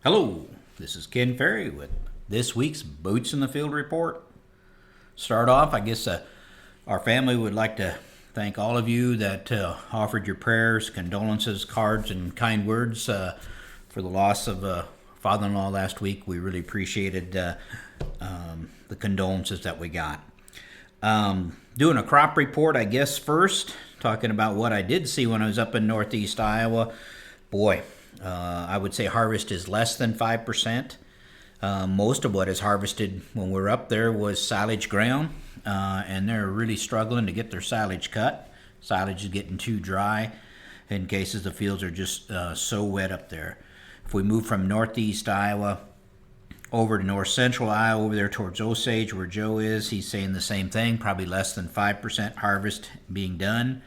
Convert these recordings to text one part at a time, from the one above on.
Hello, this is Ken Ferry with this week's Boots in the Field report. Start off, I guess our family would like to thank all of you that offered your prayers, condolences, cards, and kind words for the loss of father-in-law last week. We really appreciated the condolences that we got. Doing a crop report, I guess, first, talking about what I did see when I was up in northeast Iowa. Boy, I would say harvest is less than 5%. Most of what is harvested when we're up there was silage ground, and they're really struggling to get their silage cut. Silage is getting too dry in cases the fields are just so wet up there. If we move from northeast Iowa over to north central Iowa, over there towards Osage where Joe is, he's saying the same thing, probably less than 5% harvest being done.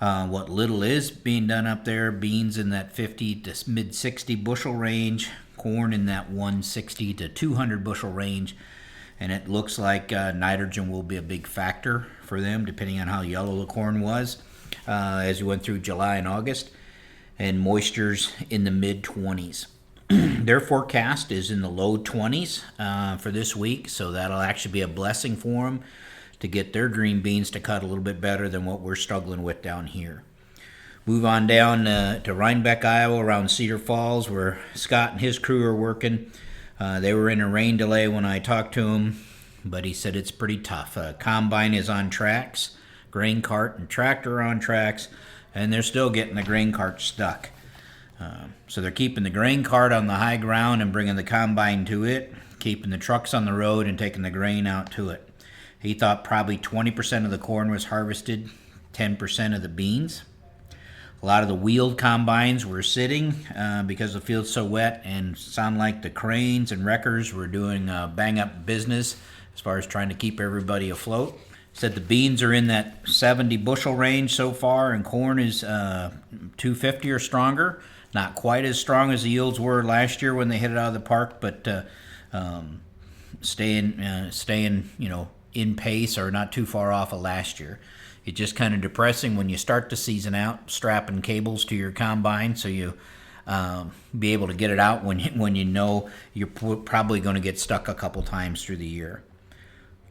What little is being done up there, beans in that 50 to mid 60 bushel range, corn in that 160 to 200 bushel range, and it looks like nitrogen will be a big factor for them depending on how yellow the corn was as we went through July and August, and moistures in the mid 20s. Their forecast is in the low 20s for this week, so that'll actually be a blessing for them to get their green beans to cut a little bit better than what we're struggling with down here. Move on down to Rhinebeck, Iowa, around Cedar Falls, where Scott and his crew are working. They were in a rain delay when I talked to him, but he said it's pretty tough. Combine is on tracks, grain cart and tractor are on tracks, and they're still getting the grain cart stuck. So they're keeping the grain cart on the high ground and bringing the combine to it, keeping the trucks on the road and taking the grain out to it. He thought probably 20% of the corn was harvested, 10% of the beans. A lot of the wheeled combines were sitting because the field's so wet, and sound like the cranes and wreckers were doing bang-up business as far as trying to keep everybody afloat. Said the beans are in that 70 bushel range so far, and corn is 250 or stronger. Not quite as strong as the yields were last year when they hit it out of the park, but staying, in pace or not too far off of last year. It's just kind of depressing when you start the season out strapping cables to your combine so you be able to get it out when you know you're probably going to get stuck a couple times through the year.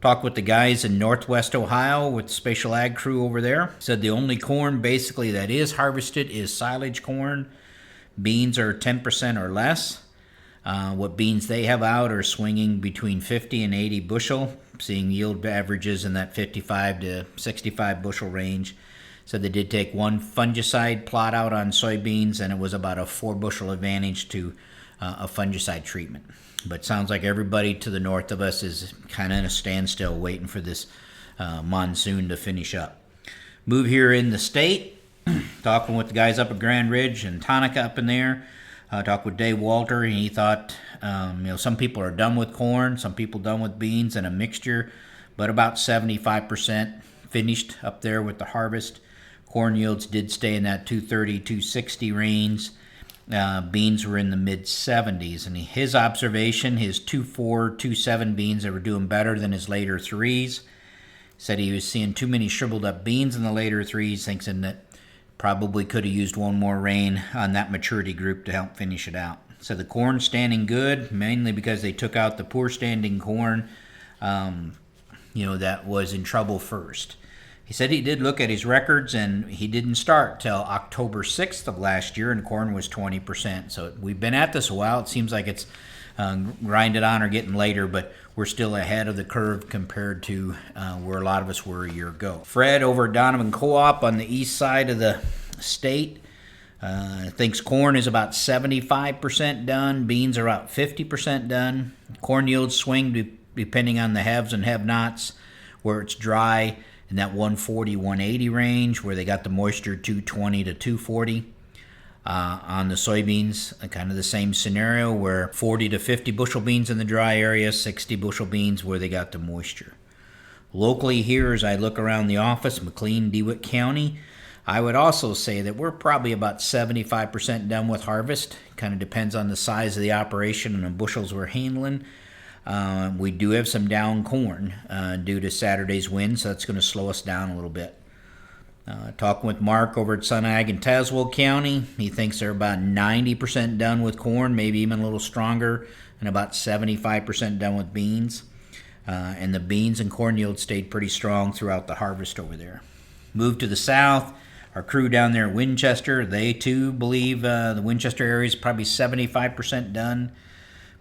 Talked with the guys in northwest Ohio with the Spatial Ag crew over there. Said the only corn basically that is harvested is silage corn. Beans are 10% or less. What beans they have out are swinging between 50 and 80 bushel, seeing yield averages in that 55 to 65 bushel range. So they did take one fungicide plot out on soybeans, and it was about a 4 bushel advantage to a fungicide treatment. But sounds like everybody to the north of us is kind of in a standstill waiting for this monsoon to finish up. Move here in the state, talking with the guys up at Grand Ridge and Tonica up in there. Talked with Dave Walter, and he thought, some people are done with corn, some people done with beans, and a mixture, but about 75% finished up there with the harvest. Corn yields did stay in that 230, 260 range. Beans were in the mid-70s, and his observation, his 2.4, 2.7 beans that were doing better than his later threes. Said he was seeing too many shriveled up beans in the later threes, thinking that probably could have used one more rain on that maturity group to help finish it out. So the corn standing good, mainly because they took out the poor standing corn, that was in trouble first. He said he did look at his records, and he didn't start till October 6th of last year, and corn was 20%. So we've been at this a while. It seems like it's grinded on or getting later, but we're still ahead of the curve compared to where a lot of us were a year ago. Fred over at Donovan Co-op on the east side of the state thinks corn is about 75% done. Beans are about 50% done. Corn yields swing depending on the haves and have-nots, where it's dry in that 140, 180 range, where they got the moisture 220 to 240. On the soybeans, kind of the same scenario, where 40 to 50 bushel beans in the dry area, 60 bushel beans where they got the moisture. Locally here, as I look around the office, McLean, DeWitt County, I would also say that we're probably about 75% done with harvest. Kind of depends on the size of the operation and the bushels we're handling. We do have some down corn due to Saturday's wind, so that's going to slow us down a little bit. Talking with Mark over at Sun Ag in Tazewell County, he thinks they're about 90% done with corn, maybe even a little stronger, and about 75% done with beans. And the beans and corn yield stayed pretty strong throughout the harvest over there. Moved to the south, our crew down there at Winchester, they too believe the Winchester area is probably 75% done.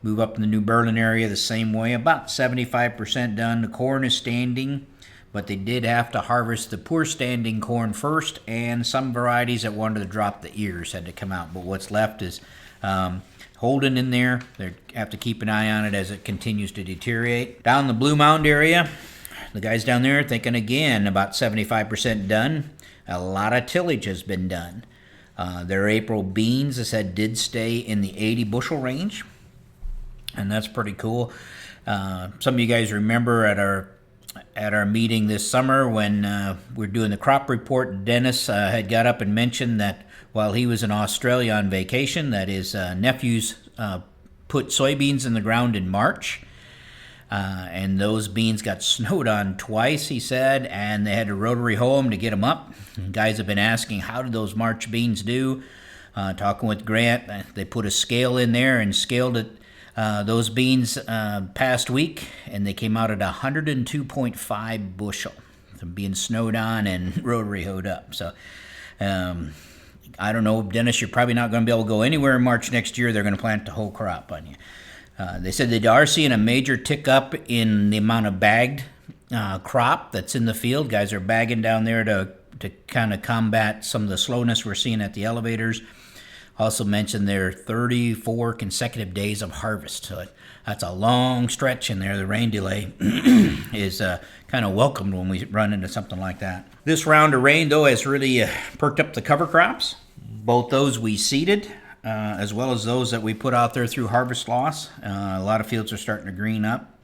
Move up in the New Berlin area the same way, about 75% done. The corn is standing, but they did have to harvest the poor standing corn first, and some varieties that wanted to drop the ears had to come out. But what's left is holding in there. They have to keep an eye on it as it continues to deteriorate. Down in the Blue Mound area, the guys down there are thinking again about 75% done. A lot of tillage has been done. Their April beans, I said, did stay in the 80 bushel range, and that's pretty cool. Some of you guys remember at our meeting this summer when we were doing the crop report, Dennis had got up and mentioned that while he was in Australia on vacation, that his nephews put soybeans in the ground in March, and those beans got snowed on twice, he said, and they had to rotary hoe them to get them up. And guys have been asking, how did those March beans do? Talking with Grant, they put a scale in there and scaled it. Those beans past week, and they came out at 102.5 bushel from being snowed on and rotary hoed up. So I don't know, Dennis, you're probably not going to be able to go anywhere in March next year. They're going to plant the whole crop on you. They said they are seeing a major tick up in the amount of bagged crop that's in the field. Guys are bagging down there to kind of combat some of the slowness we're seeing at the elevators. Also mentioned their 34 consecutive days of harvest. So that's a long stretch in there. The rain delay is kind of welcomed when we run into something like that. This round of rain, though, has really perked up the cover crops. Both those we seeded, as well as those that we put out there through harvest loss. A lot of fields are starting to green up.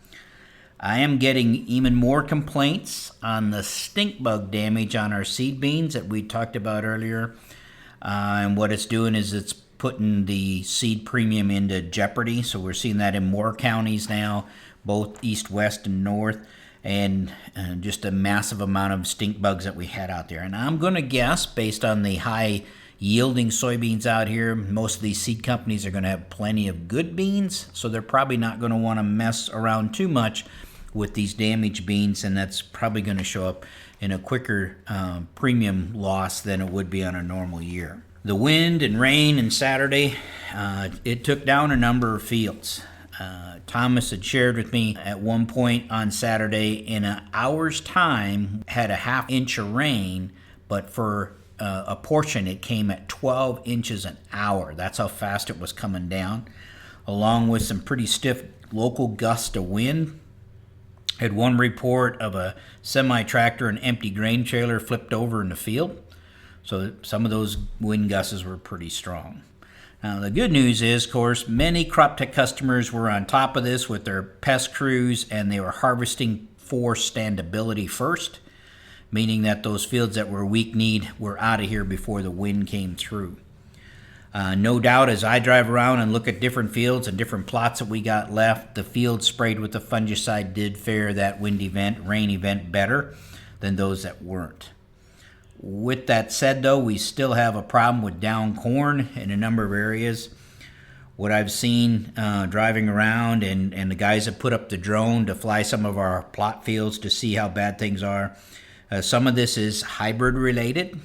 I am getting even more complaints on the stink bug damage on our seed beans that we talked about earlier. And what it's doing is it's putting the seed premium into jeopardy. So we're seeing that in more counties now, both east, west, and north, and just a massive amount of stink bugs that we had out there. And I'm going to guess, based on the high yielding soybeans out here, most of these seed companies are going to have plenty of good beans, so they're probably not going to want to mess around too much with these damaged beans, and that's probably going to show up in a quicker premium loss than it would be on a normal year. The wind and rain and Saturday, it took down a number of fields. Thomas had shared with me at one point on Saturday, in an hour's time, had a half inch of rain, but for a portion it came at 12 inches an hour. That's how fast it was coming down, along with some pretty stiff local gusts of wind. Had one report of a semi-tractor and empty grain trailer flipped over in the field. So some of those wind gusts were pretty strong. Now the good news is, of course, many crop tech customers were on top of this with their pest crews, and they were harvesting for standability first, meaning that those fields that were weak-kneed were out of here before the wind came through. No doubt, as I drive around and look at different fields and different plots that we got left, the fields sprayed with the fungicide did fare that wind event, rain event better than those that weren't. With that said, though, we still have a problem with down corn in a number of areas. What I've seen driving around, and the guys have put up the drone to fly some of our plot fields to see how bad things are. Some of this is hybrid related.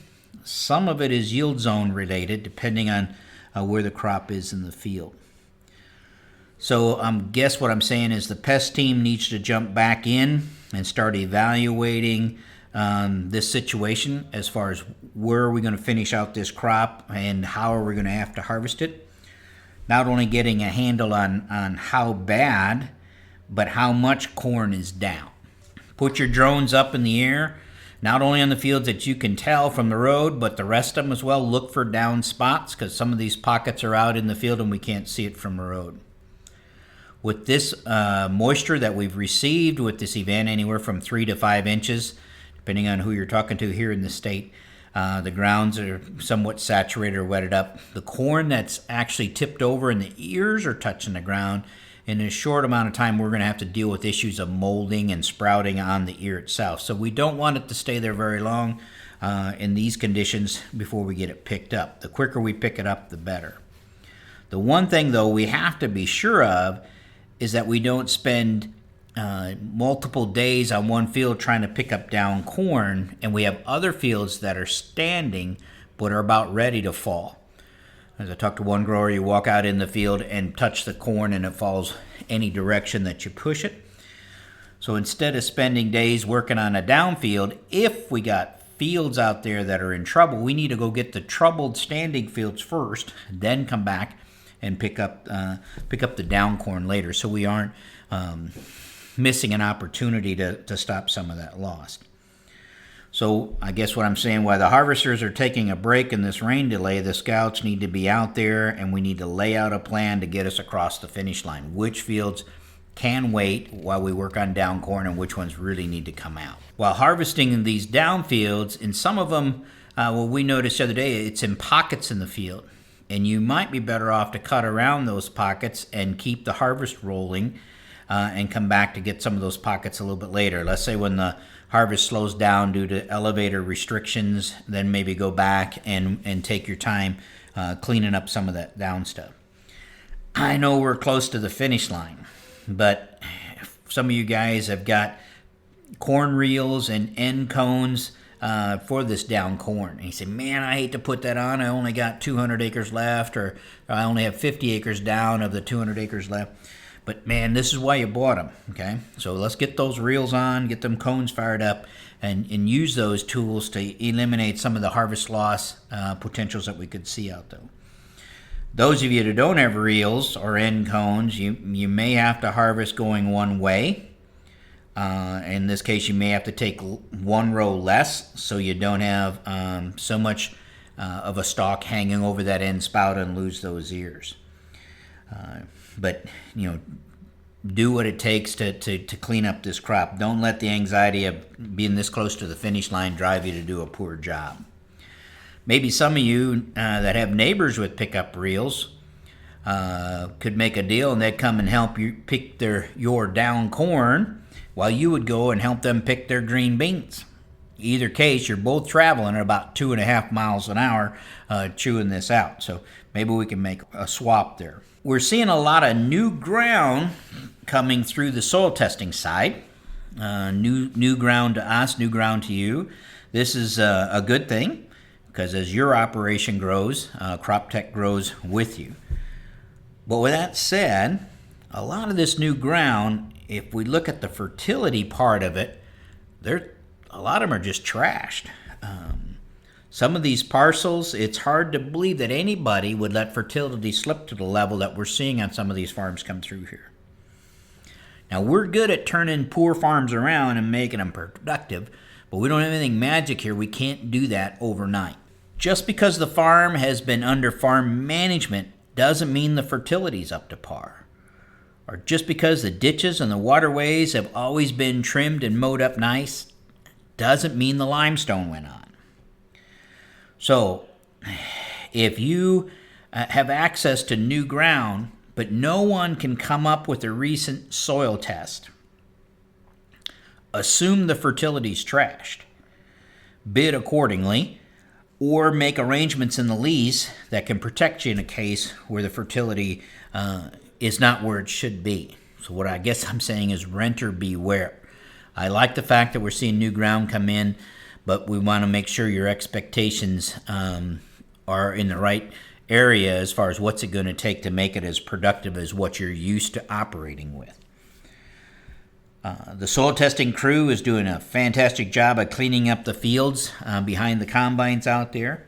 Some of it is yield zone related, depending on where the crop is in the field. So guess what I'm saying is the pest team needs to jump back in and start evaluating this situation as far as where are we going to finish out this crop and how are we going to have to harvest it. Not only getting a handle on how bad, but how much corn is down. Put your drones up in the air, not only on the fields that you can tell from the road, but the rest of them as well. Look for down spots, because some of these pockets are out in the field and we can't see it from the road. With this moisture that we've received with this event, anywhere from 3 to 5 inches, depending on who you're talking to here in the state, the grounds are somewhat saturated or wetted up. The corn that's actually tipped over and the ears are touching the ground, in a short amount of time we're going to have to deal with issues of molding and sprouting on the ear itself. So we don't want it to stay there very long. in these conditions before we get it picked up. The quicker we pick it up, the better. The one thing, though, we have to be sure of is that we don't spend multiple days on one field trying to pick up down corn, and we have other fields that are standing but are about ready to fall. As I talked to one grower, you walk out in the field and touch the corn and it falls any direction that you push it. So instead of spending days working on a downfield, if we got fields out there that are in trouble, we need to go get the troubled standing fields first, then come back and pick up the down corn later, so we aren't missing an opportunity to stop some of that loss. So I guess what I'm saying, while the harvesters are taking a break in this rain delay, the scouts need to be out there, and we need to lay out a plan to get us across the finish line. Which fields can wait while we work on down corn, and which ones really need to come out. While harvesting these down fields, in some of them, what we noticed the other day, it's in pockets in the field. And you might be better off to cut around those pockets and keep the harvest rolling and come back to get some of those pockets a little bit later. Let's say when the harvest slows down due to elevator restrictions, then maybe go back and take your time cleaning up some of that down stuff. I know we're close to the finish line, but some of you guys have got corn reels and end cones for this down corn. And you say, man, I hate to put that on. I only got 200 acres left, or I only have 50 acres down of the 200 acres left. But man, this is why you bought them, okay? So let's get those reels on, get them cones fired up, and use those tools to eliminate some of the harvest loss potentials that we could see out there. Those of you that don't have reels or end cones, you may have to harvest going one way. In this case, you may have to take one row less so you don't have so much of a stalk hanging over that end spout and lose those ears. But, do what it takes to clean up this crop. Don't let the anxiety of being this close to the finish line drive you to do a poor job. Maybe some of you that have neighbors with pickup reels could make a deal, and they'd come and help you pick your down corn while you would go and help them pick their green beans. Either case, you're both traveling at about 2.5 miles an hour chewing this out. So maybe we can make a swap there. We're seeing a lot of new ground coming through the soil testing side. New ground to us, new ground to you. This is a good thing, because as your operation grows, Crop Tech grows with you. But with that said, a lot of this new ground, if we look at the fertility part of it, a lot of them are just trashed. Some of these parcels, it's hard to believe that anybody would let fertility slip to the level that we're seeing on some of these farms come through here. Now, we're good at turning poor farms around and making them productive, but we don't have anything magic here. We can't do that overnight. Just because the farm has been under farm management doesn't mean the fertility's up to par. Or just because the ditches and the waterways have always been trimmed and mowed up nice doesn't mean the limestone went on. So, if you have access to new ground, but no one can come up with a recent soil test, assume the fertility's trashed, bid accordingly, or make arrangements in the lease that can protect you in a case where the fertility is not where it should be. So what I guess I'm saying is renter beware. I like the fact that we're seeing new ground come in, but we want to make sure your expectations are in the right area as far as what's it going to take to make it as productive as what you're used to operating with. The soil testing crew is doing a fantastic job of cleaning up the fields behind the combines out there.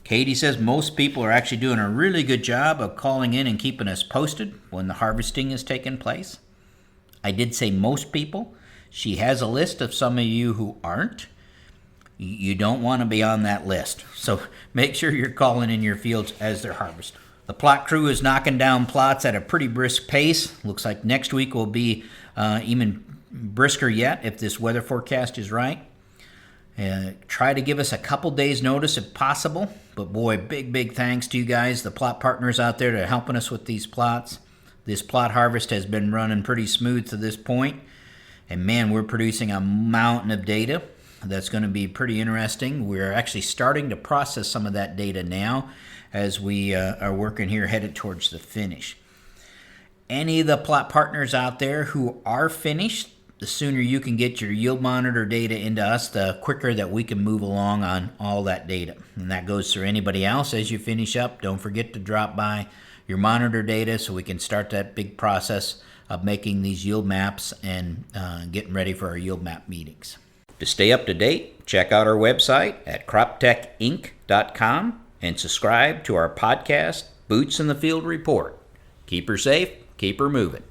Katie says most people are actually doing a really good job of calling in and keeping us posted when the harvesting is taking place. I did say most people. She has a list of some of you who aren't. You don't want to be on that list. So make sure you're calling in your fields as they're harvested. The plot crew is knocking down plots at a pretty brisk pace. Looks like next week will be even brisker yet if this weather forecast is right. Try to give us a couple days notice if possible. But boy, big thanks to you guys, the plot partners out there that are helping us with these plots. This plot harvest has been running pretty smooth to this point. And man, we're producing a mountain of data. that's going to be pretty interesting. We're actually starting to process some of that data now as we are working here headed towards the finish. Any of the plot partners out there who are finished, the sooner you can get your yield monitor data into us, the quicker that we can move along on all that data. And that goes for anybody else as you finish up. Don't forget to drop by your monitor data so we can start that big process of making these yield maps and getting ready for our yield map meetings. To stay up to date, check out our website at croptechinc.com and subscribe to our podcast, Boots in the Field Report. Keep her safe, keep her moving.